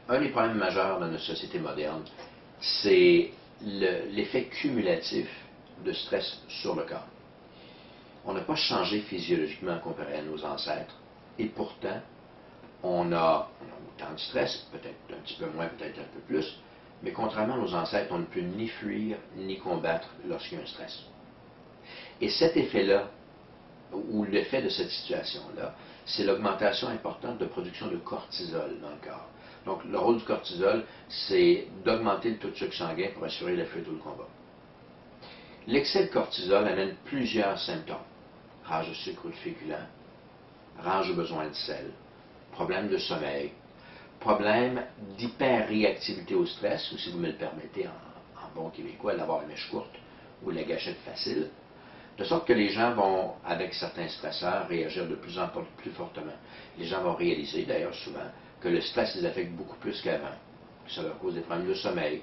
un des problèmes majeurs dans notre société moderne, c'est l'effet cumulatif de stress sur le corps. On n'a pas changé physiologiquement comparé à nos ancêtres, et pourtant, on a autant de stress, peut-être un petit peu moins, peut-être un peu plus, mais contrairement à nos ancêtres, on ne peut ni fuir ni combattre lorsqu'il y a un stress. Et cet effet-là, ou l'effet de cette situation-là, c'est l'augmentation importante de production de cortisol dans le corps. Donc, le rôle du cortisol, c'est d'augmenter le taux de sucre sanguin pour assurer la fuite ou le combat. L'excès de cortisol amène plusieurs symptômes. Rage de sucre ou de féculents, rage au besoin de sel, problème de sommeil, problème d'hyperréactivité au stress, ou si vous me le permettez en bon québécois, d'avoir la mèche courte ou la gâchette facile, de sorte que les gens vont, avec certains stresseurs, réagir de plus en plus fortement. Les gens vont réaliser, d'ailleurs souvent, que le stress les affecte beaucoup plus qu'avant, que ça leur cause des problèmes de sommeil,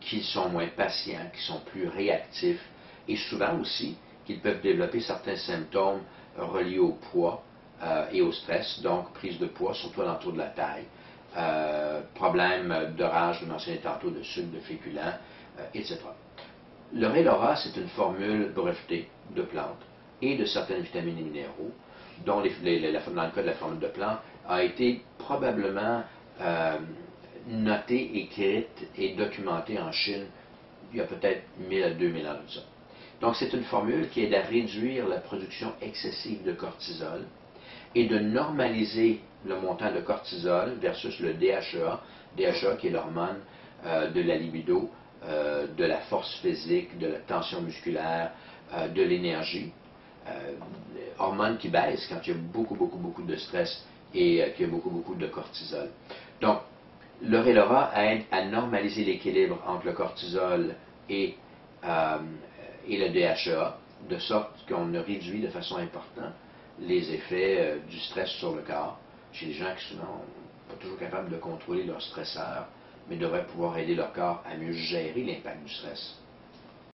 qu'ils sont moins patients, qu'ils sont plus réactifs, et souvent aussi qu'ils peuvent développer certains symptômes reliés au poids et au stress, donc prise de poids, surtout à l'entour de la taille, problème de rage, je mentionnais tantôt, de sucre, de féculents, etc. Le Relora, c'est une formule brevetée de plantes et de certaines vitamines et minéraux, dont dans le cas de la formule de plantes, a été probablement notée, écrite et documentée en Chine il y a peut-être 1000 à 2000 ans de ça. Donc c'est une formule qui aide à réduire la production excessive de cortisol et de normaliser le montant de cortisol versus le DHEA, DHEA qui est l'hormone de la libido, de la force physique, de la tension musculaire, de l'énergie. Hormone qui baisse quand il y a beaucoup de stress et qu'il y a beaucoup de cortisol. Donc, le Relora aide à normaliser l'équilibre entre le cortisol et le DHEA, de sorte qu'on a réduit de façon importante les effets du stress sur le corps chez les gens qui souvent ne sont pas toujours capables de contrôler leur stresseur, mais devraient pouvoir aider leur corps à mieux gérer l'impact du stress.